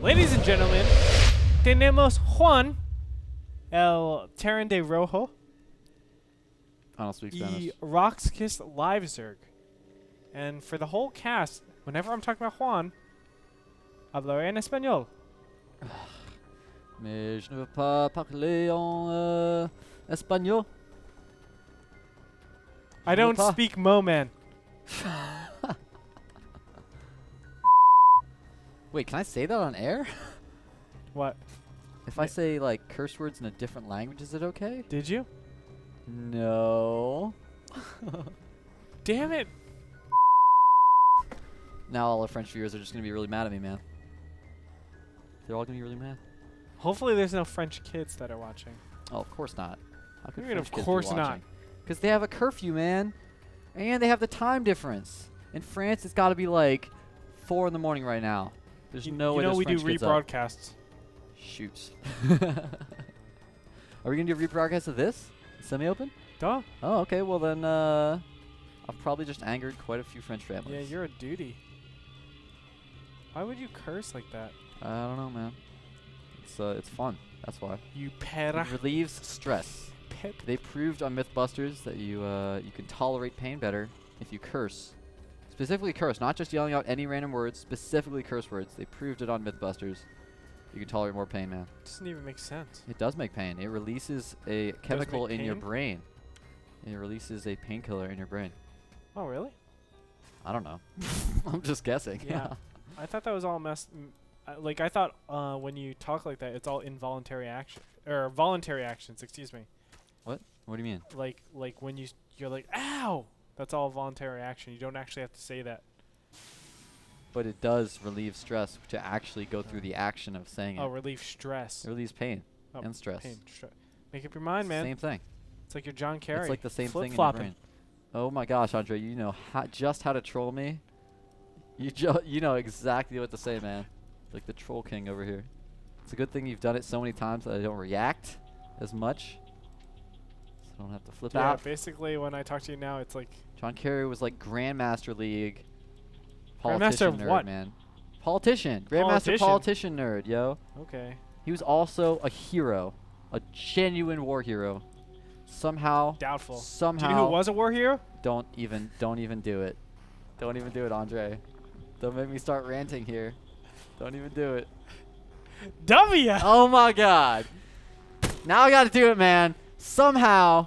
Ladies and gentlemen, tenemos Juan, el Terran de Rojo, I don't speak y Spanish. Roxkiss LiveZerg. And for the whole cast, whenever I'm talking about Juan, hablaré en español. Mais je ne veux pas parler en espagnol. I don't speak Mo-Man. Wait, can I say that on air? What? If I say like curse words in a different language, is it okay? Did you? No. Damn it. Now all our French viewers are just going to be really mad at me, man. They're all going to be really mad. Hopefully there's no French kids that are watching. Oh, of course not. How could I mean, French of kids course be not. watching? Because they have a curfew, man. And they have the time difference. In France, it's got to be like 4 in the morning right now. There's no way you know there's we French do kids up. rebroadcasts. Shoots. Are we going to do a rebroadcast of this? Semi-open? Duh. Oh, okay. Well, then I've probably just angered quite a few French families. Yeah, you're a duty. Why would you curse like that? I don't know, man. It's fun. That's why. You pera. It relieves stress. Pet. They proved on Mythbusters that you can tolerate pain better if you curse. Specifically curse, not just yelling out any random words, specifically curse words. They proved it on Mythbusters. You can tolerate more pain, man. Doesn't even make sense. It does make pain. It releases a chemical make in your pain? brain. It releases a painkiller in your brain. Oh, really? I don't know. I'm just guessing. Yeah. I thought that was all like, I thought when you talk like that, it's all involuntary action. Or voluntary actions, excuse me. What? What do you mean? Like when you're like, ow! That's all voluntary action. You don't actually have to say that. But it does relieve stress to actually go through the action of saying Oh, it. relieve stress. It relieves pain Oh, and stress. Pain, make up your mind, man. Same thing. It's like you're John Kerry. It's like the same thing in your Flip-flopping. brain. Oh my gosh, Andre, you know just how to troll me. You know exactly what to say, man. Like the troll king over here. It's a good thing you've done it so many times that I don't react as much. So I don't have to flip Yeah, out. basically when I talk to you now, it's like... John Kerry was like Grandmaster League. Grandmaster Politician of nerd, what? man. Politician. Grandmaster politician nerd, yo. Okay. He was also a hero. A genuine war hero. Somehow. Doubtful. Somehow. Do you know who was a war hero? Don't even do it. Don't even do it, Andre. Don't make me start ranting here. Don't even do it. W! Oh my god. Now I gotta do it, man. Somehow,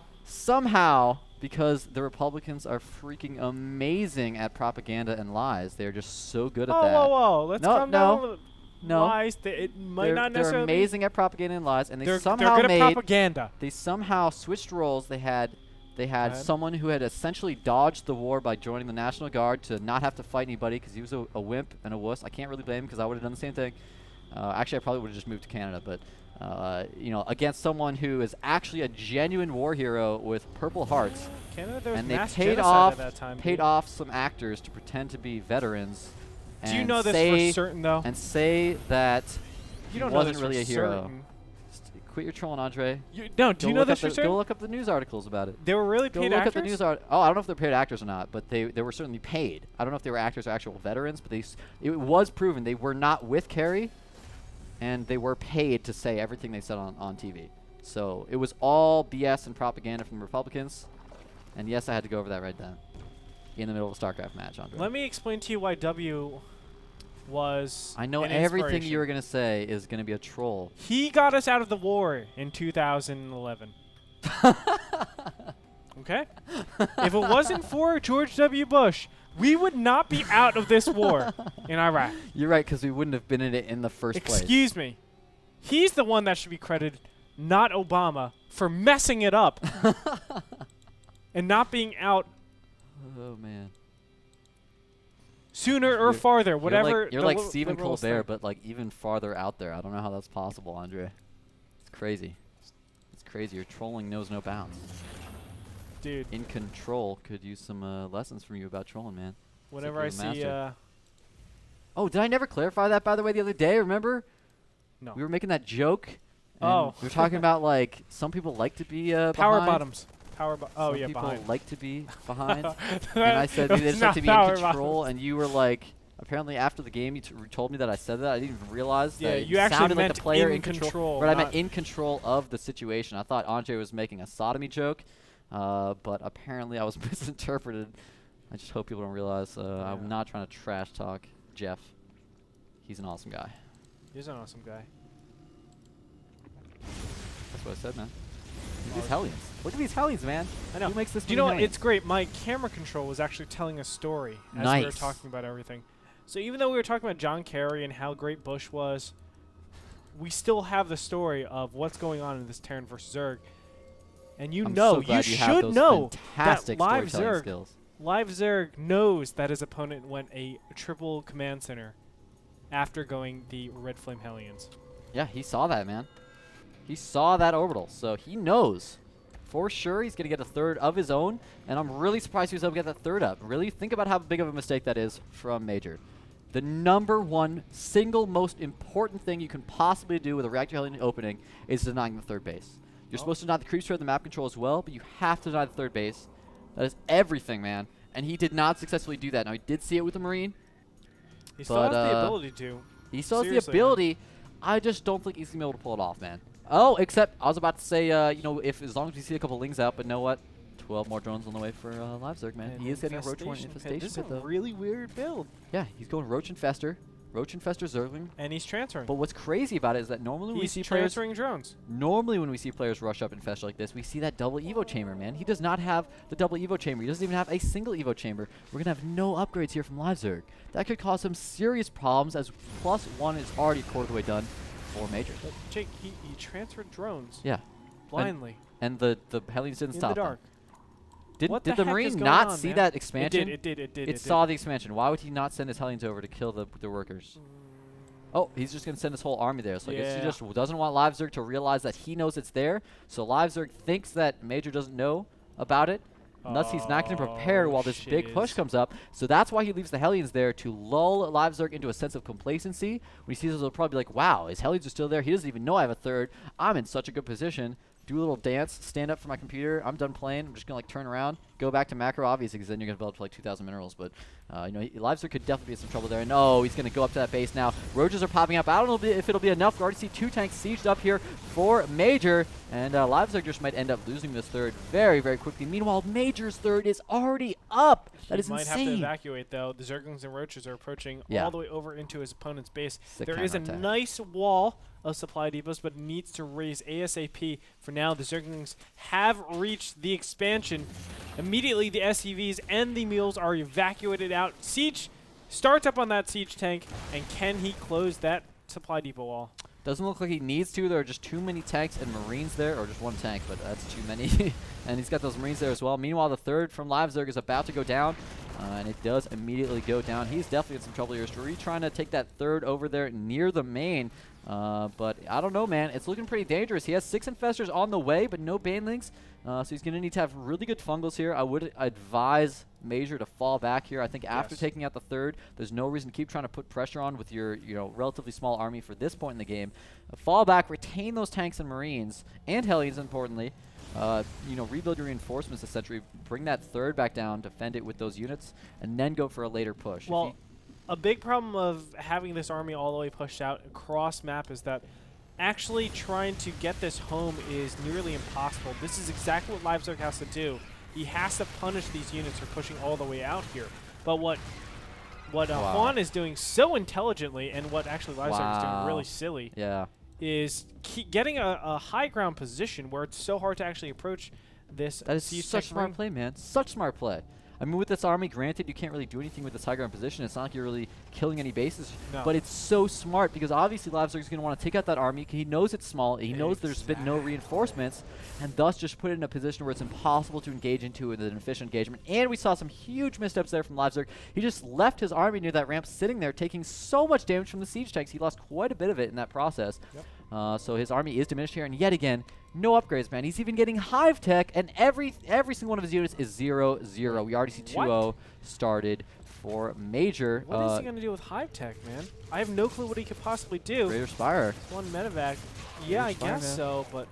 because the Republicans are freaking amazing at propaganda and lies. They're just so good at that. Whoa. Let's calm down. No. Lies. It might not They're necessarily... amazing at propaganda and lies, and They're somehow good at propaganda. They somehow switched roles. They had someone who had essentially dodged the war by joining the National Guard to not have to fight anybody because he was a wimp and a wuss. I can't really blame him because I would have done the same thing. Actually, I probably would have just moved to Canada, but you know, against someone who is actually a genuine war hero with Purple Hearts. Canada, there was And they mass paid genocide at that time, paid dude. off some actors to pretend to be veterans. Do you know this for certain, though? And say that You don't he know wasn't this really for a hero. certain. Quit your trolling, Andre. Do you Go know this for certain? Go look up the news articles about it. They were really Go paid look actors? up the news art. Oh, I don't know if they're paid actors or not, but they were certainly paid. I don't know if they were actors or actual veterans, but it was proven they were not with Kerry, and they were paid to say everything they said on TV. So it was all BS and propaganda from the Republicans. And yes, I had to go over that right then, in the middle of a StarCraft match, Andre. Let me explain to you why W was I know an everything inspiration. you were going to say is going to be a troll. He got us out of the war in 2011. Okay? If it wasn't for George W. Bush, we would not be out of this war in Iraq. You're right, because we wouldn't have been in it in the first place. Excuse me. He's the one that should be credited, not Obama, for messing it up and not being out Oh, man. sooner or farther, whatever. You're like Stephen Colbert, but like even farther out there. I don't know how that's possible, Andre. It's crazy. It's crazy. Your trolling knows no bounds. Dude. In Control could use some lessons from you about trolling, man. Whenever I see... oh, did I never clarify that, by the way, the other day? Remember? No. We were making that joke. And Oh. we were talking about, like, some people like to be Power behind. bottoms. Oh, yeah, Some people behind. like to be behind. And I said maybe they just like to be in control. And you were like, Apparently, after the game, you told me that I said that. I didn't even realize Yeah, that you it actually sounded like meant the player in control, but I not- meant in control of the situation. I thought Andre was making a sodomy joke, but apparently I was misinterpreted. I just hope people don't realize I'm not trying to trash talk Jeff. He's an awesome guy. He's an awesome guy. That's what I said, man. Look at these Hellions. Look at these Hellions, man. I know. Who makes this Do you know many what? Hellions? It's great. My camera control was actually telling a story as we were Nice. talking about everything. So even though we were talking about John Kerry and how great Bush was, we still have the story of what's going on in this Terran versus Zerg. And you I'm know, so glad you you have should those know that fantastic storytelling skills. LiveZerg knows that his opponent went a triple command center after going the Red Flame Hellions. Yeah, he saw that, man. He saw that orbital, so he knows for sure he's going to get a third of his own, and I'm really surprised he was able to get that third up. Really think about how big of a mistake that is from Major. The #1 single most important thing you can possibly do with a Reactor Hellion opening is denying the third base. You're supposed to deny the creep spread, the map control as well, but you have to deny the third base. That is everything, man. And he did not successfully do that. Now, he did see it with the Marine. He still has the ability to. He still has the Seriously, ability. I just don't think he's going to be able to pull it off, man. Oh, except I was about to say, you know, as long as we see a couple lings out, but know what? 12 more drones on the way for LiveZerg, man. And he is getting a Roach Horn Pit. infestation This is pit, a though. really weird build. Yeah, he's going Roach Infester Zergling. And he's transferring. But what's crazy about it is that normally when we He's see players transferring drones. Normally when we see players rush up Infest like this, we see that double Evo chamber, man. He does not have the double Evo chamber. He doesn't even have a single Evo chamber. We're going to have no upgrades here from LiveZerg. That could cause some serious problems as +1 is already a quarter of the way done for Major. But Jake, he transferred drones. Yeah. Blindly. And the Hellions didn't in stop the dark. Did What the heck is Marine going not on, see man? that expansion? It did. It saw the expansion. Why would he not send his Hellions over to kill the workers? Oh, he's just going to send his whole army there. So I guess he just doesn't want LiveZerg to realize that he knows it's there. So LiveZerg thinks that Major doesn't know about it. And thus, he's not going to prepare while this big push comes up. So that's why he leaves the Hellions there to lull LiveZerg into a sense of complacency. When he sees this, he'll probably be like, wow, his Hellions are still there. He doesn't even know I have a third. I'm in such a good position. Do a little dance, stand up for my computer. I'm done playing. I'm just going to like turn around, go back to macro, obviously, because then you're going to build up to like 2,000 minerals. But, you know, LiveZerg could definitely be in some trouble there. And, oh, he's going to go up to that base now. Roaches are popping up. I don't know if it'll be enough. We already see 2 tanks sieged up here for Major. And LiveZerg just might end up losing this third very, very quickly. Meanwhile, Major's third is already up. That is might insane. have to evacuate, though. The Zerglings and Roaches are approaching all the way over into his opponent's base. Sick There is a counterattack. nice wall of supply depots, but needs to raise ASAP. For now, the Zerglings have reached the expansion. Immediately, the SCVs and the mules are evacuated out. Siege starts up on that siege tank, and can he close that supply depot wall? Doesn't look like he needs to. There are just too many tanks and Marines there, or just one tank, but that's too many. And he's got those Marines there as well. Meanwhile, the third from LiveZerg is about to go down, and it does immediately go down. He's definitely in some trouble here. Story trying to take that third over there near the main, but I don't know, man. It's looking pretty dangerous. He has 6 Infestors on the way, but no Banelings, so he's going to need to have really good fungals here. I would advise Major to fall back here. I think after taking out the third, there's no reason to keep trying to put pressure on with your relatively small army for this point in the game. Fall back, retain those tanks and Marines, and Hellions, importantly. Rebuild your reinforcements essentially, bring that third back down, defend it with those units, and then go for a later push. Well, a big problem of having this army all the way pushed out across map is that actually trying to get this home is nearly impossible. This is exactly what LiveZerg has to do. He has to punish these units for pushing all the way out here. But what Juan is doing so intelligently, and what actually LiveZerg is doing really silly, is getting a high ground position where it's so hard to actually approach this. That is such smart play, man. Such smart play. I mean, with this army, granted, you can't really do anything with this high ground position. It's not like you're really killing any bases. No. But it's so smart because obviously LiveZerg is going to want to take out that army. He knows it's small. He knows there's been no reinforcements, and thus just put it in a position where it's impossible to engage into with an efficient engagement. And we saw some huge missteps there from LiveZerg. He just left his army near that ramp sitting there, taking so much damage from the siege tanks. He lost quite a bit of it in that process. So his army is diminished here, and yet again, no upgrades, man. He's even getting hive tech, and every single one of his units is 0-0. We already see 2-0 started for Major. What is he going to do with hive tech, man? I have no clue what he could possibly do. Greater Spire. One medevac. Yeah, I guess so, but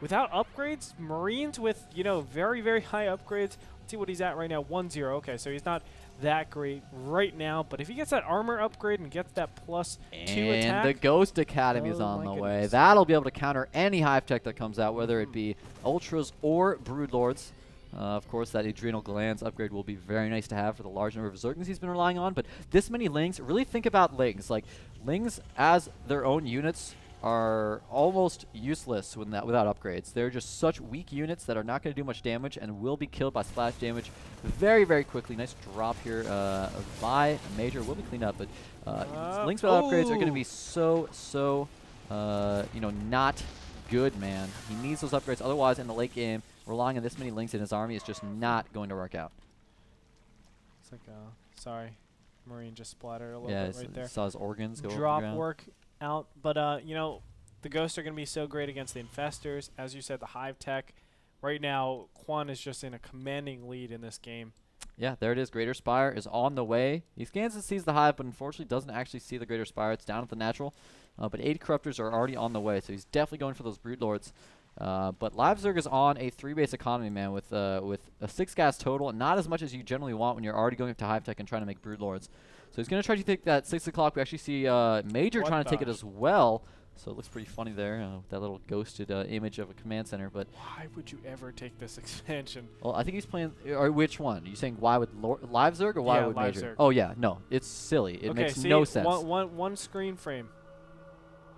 without upgrades, Marines with, very, very high upgrades see what he's at right now. 1-0. Okay, so he's not that great right now, but if he gets that armor upgrade and gets that +2 attack. And the Ghost Academy is on the way. That'll be able to counter any Hive Tech that comes out, whether it be Ultras or Broodlords. Of course, that Adrenal Glands upgrade will be very nice to have for the large number of Zerglings he's been relying on, but this many Lings, really think about Lings. Like, Lings as their own units are almost useless without upgrades. They're just such weak units that are not going to do much damage and will be killed by splash damage very, very quickly. Nice drop here by Major. Will be cleaned up, but Lings without upgrades are going to be so, you know, not good, man. He needs those upgrades. Otherwise, in the late game, relying on this many Lings in his army is just not going to work out. It's like, sorry, Marine just splattered a little bit right there. Saw his organs go drop over work out, but you know, the Ghosts are going to be so great against the Infestors. As you said, the Hive Tech. Right now, Quan is just in a commanding lead in this game. Yeah, there it is. Greater Spire is on the way. He scans and sees the Hive, but unfortunately doesn't actually see the Greater Spire. It's down at the natural. But 8 Corruptors are already on the way, so he's definitely going for those Broodlords. But LiveZerg is on a 3-base economy, man, with a 6 gas total, and not as much as you generally want when you're already going up to Hive Tech and trying to make Broodlords. So he's going to try to take that 6 o'clock. We actually see Major trying to take it as well. So it looks pretty funny there, that little ghosted image of a command center. But why would you ever take this expansion? Well, I think he's playing. Or which one? Are you saying why with LiveZerg or why with Major? LiveZerg. Oh yeah, no, it's silly. It makes no sense. One screen frame.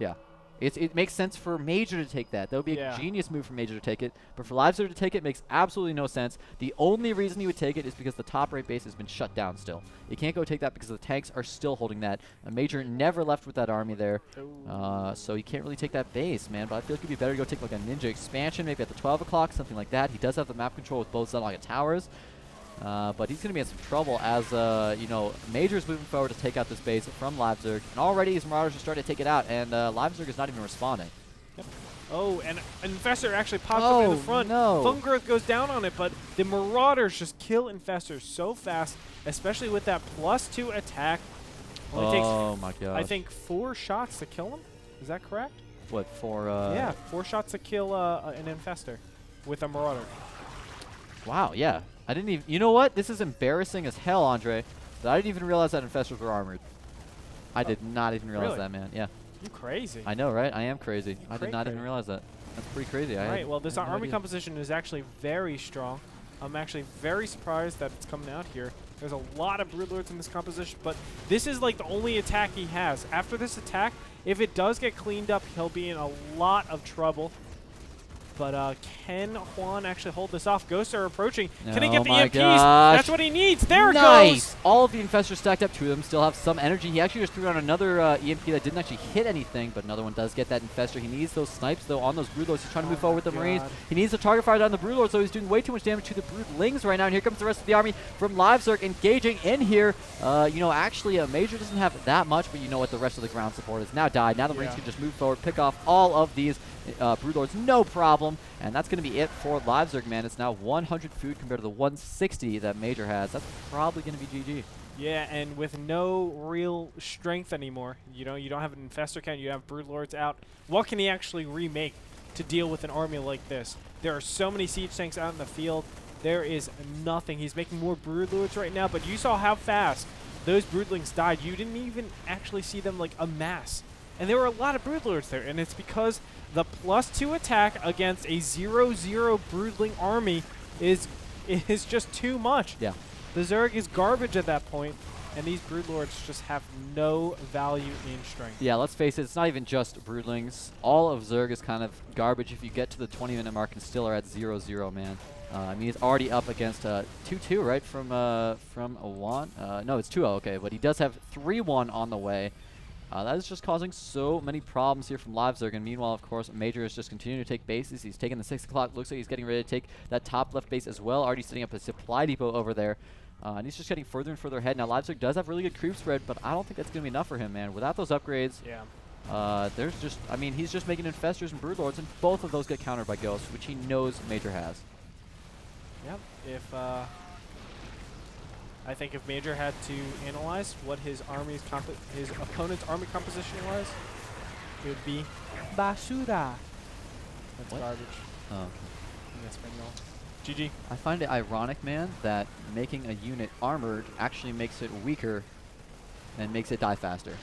Yeah. It makes sense for Major to take that. That would be a genius move for Major to take it. But for LiveZerg to take it makes absolutely no sense. The only reason he would take it is because the top right base has been shut down still. You can't go take that because the tanks are still holding that. Major never left with that army there. So he can't really take that base, man. But I feel like it would be better to go take like a Ninja expansion, maybe at the 12 o'clock, something like that. He does have the map control with both Zenlaga towers. But he's going to be in some trouble as, you know, Major's moving forward to take out this base from LiveZerg. And already his Marauders are starting to take it out, and LiveZerg is not even responding. Yep. Oh, and Infestor actually pops up in the front. No. Fun Growth goes down on it, but the Marauders just kill Infestors so fast, especially with that +2 attack. Only takes, my God. I think 4 shots to kill him. Is that correct? What, for... yeah, 4 shots to kill an Infestor with a Marauder. Wow, yeah. I didn't even... You know what? This is embarrassing as hell, Andre. That I didn't even realize that Infestors were armored. I did not even realize that, man. Yeah. You crazy. I know, right? I am crazy. I did not even realize that. That's pretty crazy. Right, well, this army composition is actually very strong. I'm actually very surprised that it's coming out here. There's a lot of Broodlords in this composition, but this is like the only attack he has. After this attack, if it does get cleaned up, he'll be in a lot of trouble. But can Juan actually hold this off? Ghosts are approaching. Can he get the EMPs? Gosh. That's what he needs. There it nice. goes. All of the Infestors stacked up. 2 of them still have some energy. He actually just threw out another EMP that didn't actually hit anything, but another one does get that Infestor. He needs those snipes, though, on those Broodlords. He's trying to move forward with the Marines. He needs to target fire down the Broodlords, so he's doing way too much damage to the Broodlings right now. And here comes the rest of the army from LiveZerg engaging in here. You know, actually, Major doesn't have that much, but you know what? The rest of the ground support has now died. Now the Marines can just move forward, pick off all of these Broodlords, no problem. And that's going to be it for LiveZerg, man. It's now 100 food compared to the 160 that Major has. That's probably going to be GG. Yeah, and with no real strength anymore, you know, you don't have an Infestor count, you have Broodlords out. What can he actually remake to deal with an army like this? There are so many siege tanks out in the field. There is nothing. He's making more Broodlords right now, but you saw how fast those Broodlings died. You didn't even actually see them like amass. And there were a lot of Broodlords there, and it's because the +2 attack against a 0-0 Broodling army is just too much. Yeah. The Zerg is garbage at that point, and these Broodlords just have no value in strength. Yeah, let's face it, it's not even just Broodlings. All of Zerg is kind of garbage if you get to the 20-minute mark and still are at 0-0, man. I mean, he's already up against 2-2, right, from a 1? No, it's 2-0, okay, but he does have 3-1 on the way. That is just causing so many problems here from LiveZerg, and meanwhile, of course, Major is just continuing to take bases. He's taking the 6 o'clock. Looks like he's getting ready to take that top left base as well, already setting up a supply depot over there. And he's just getting further and further ahead. Now, LiveZerg does have really good creep spread, but I don't think that's going to be enough for him, man. Without those upgrades, there's just, I mean, he's just making Infestors and Broodlords, and both of those get countered by Ghosts, which he knows Major has. Yep. If I think if Major had to analyze what his opponent's army composition was, it would be basura. That's what? garbage. Oh. In Espanol. GG. I find it ironic, man, that making a unit armored actually makes it weaker and makes it die faster.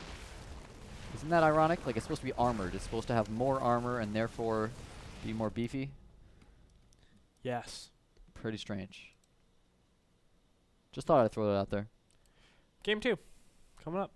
Isn't that ironic? Like, it's supposed to be armored. It's supposed to have more armor and therefore be more beefy. Yes. Pretty strange. Just thought I'd throw it out there. Game 2 coming up.